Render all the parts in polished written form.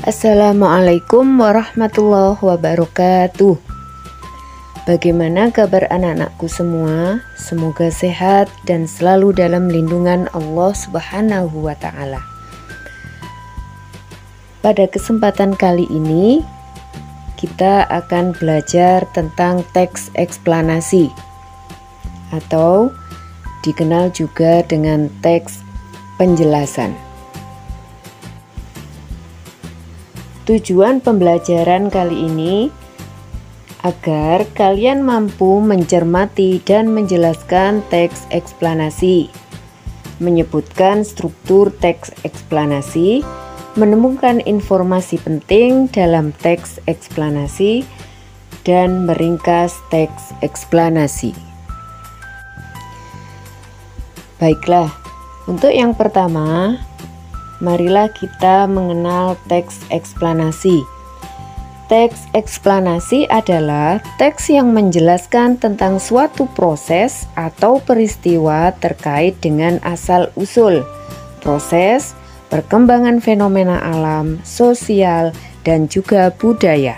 Assalamualaikum warahmatullahi wabarakatuh. Bagaimana kabar anak-anakku semua? Semoga sehat dan selalu dalam lindungan Allah Subhanahu wa Ta'ala. Pada kesempatan kali ini, kita akan belajar tentang teks eksplanasi atau dikenal juga dengan teks penjelasan. Tujuan pembelajaran kali ini agar kalian mampu mencermati dan menjelaskan teks eksplanasi, menyebutkan struktur teks eksplanasi, menemukan informasi penting dalam teks eksplanasi, dan meringkas teks eksplanasi. Baiklah, untuk yang pertama, marilah kita mengenal teks eksplanasi. Teks eksplanasi adalah teks yang menjelaskan tentang suatu proses atau peristiwa terkait dengan asal-usul, proses, perkembangan fenomena alam, sosial, dan juga budaya.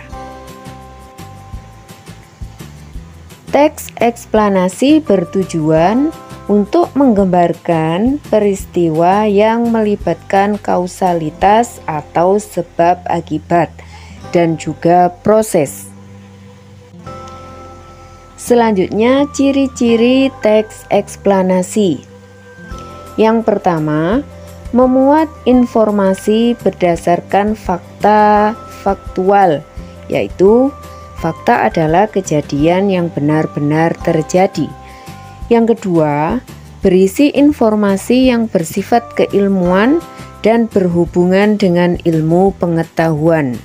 Teks eksplanasi bertujuan untuk menggambarkan peristiwa yang melibatkan kausalitas atau sebab akibat dan juga proses. Selanjutnya, ciri-ciri teks eksplanasi. Yang pertama, memuat informasi berdasarkan fakta faktual, yaitu fakta adalah kejadian yang benar-benar terjadi. Yang kedua, berisi informasi yang bersifat keilmuan dan berhubungan dengan ilmu pengetahuan.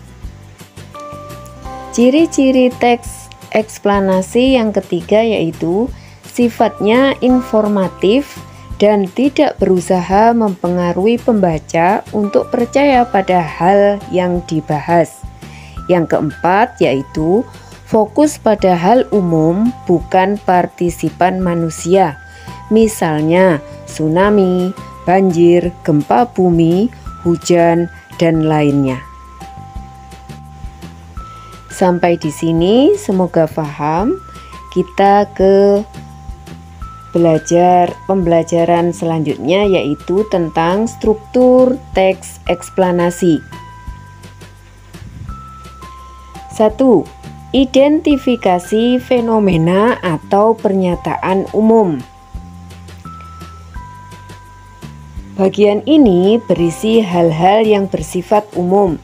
Ciri-ciri teks eksplanasi yang ketiga yaitu sifatnya informatif dan tidak berusaha mempengaruhi pembaca untuk percaya pada hal yang dibahas. Yang keempat yaitu fokus pada hal umum, bukan partisipan manusia. Misalnya tsunami, banjir, gempa bumi, hujan, dan lainnya. Sampai di sini semoga paham. Kita ke pembelajaran selanjutnya yaitu tentang struktur teks eksplanasi. 1. Identifikasi fenomena atau pernyataan umum. Bagian ini berisi hal-hal yang bersifat umum.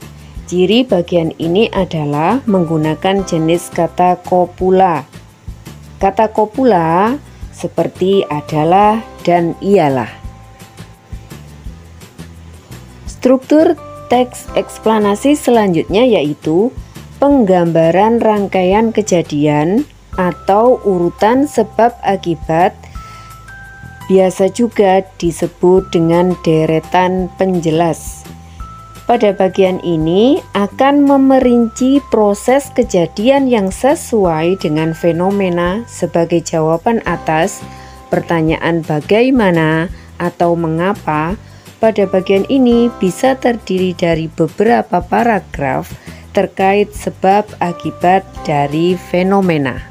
Ciri bagian ini adalah menggunakan jenis kata kopula. Kata kopula seperti adalah dan ialah. Struktur teks eksplanasi selanjutnya yaitu penggambaran rangkaian kejadian atau urutan sebab akibat, biasa juga disebut dengan deretan penjelas. Pada bagian ini akan memerinci proses kejadian yang sesuai dengan fenomena sebagai jawaban atas pertanyaan bagaimana atau mengapa. Pada bagian ini bisa terdiri dari beberapa paragraf terkait sebab akibat dari fenomena.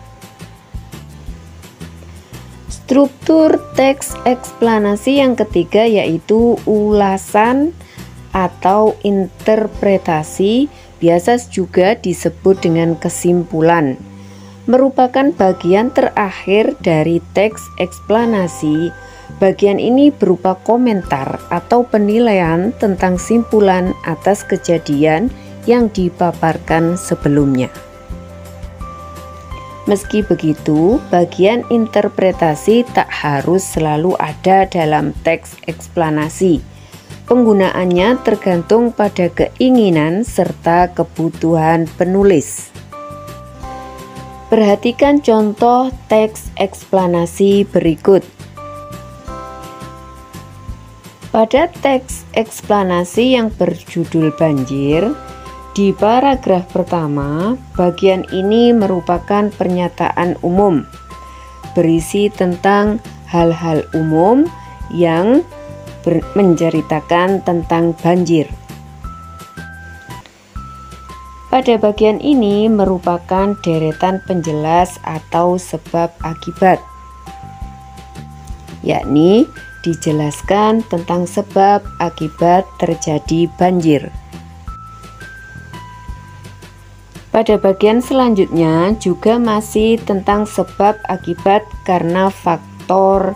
Struktur teks eksplanasi yang ketiga yaitu ulasan atau interpretasi, biasa juga disebut dengan kesimpulan. Merupakan bagian terakhir dari teks eksplanasi. Bagian ini berupa komentar atau penilaian tentang simpulan atas kejadian yang dipaparkan sebelumnya. Meski begitu, bagian interpretasi tak harus selalu ada dalam teks eksplanasi. Penggunaannya tergantung pada keinginan serta kebutuhan penulis. Perhatikan contoh teks eksplanasi berikut. Pada teks eksplanasi yang berjudul banjir, di paragraf pertama, bagian ini merupakan pernyataan umum, berisi tentang hal-hal umum yang menceritakan tentang banjir. Pada bagian ini merupakan deretan penjelas atau sebab akibat, yakni dijelaskan tentang sebab akibat terjadi banjir. Pada bagian selanjutnya juga masih tentang sebab akibat karena faktor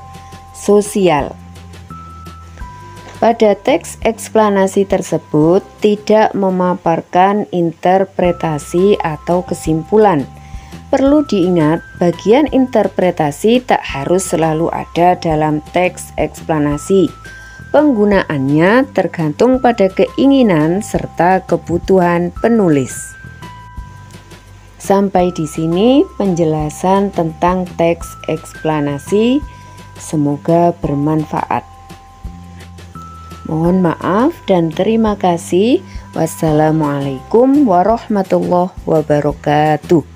sosial. Pada teks eksplanasi tersebut tidak memaparkan interpretasi atau kesimpulan. Perlu diingat, bagian interpretasi tak harus selalu ada dalam teks eksplanasi. Penggunaannya tergantung pada keinginan serta kebutuhan penulis. Sampai di sini penjelasan tentang teks eksplanasi. Semoga bermanfaat. Mohon maaf dan terima kasih. Wassalamualaikum warahmatullahi wabarakatuh.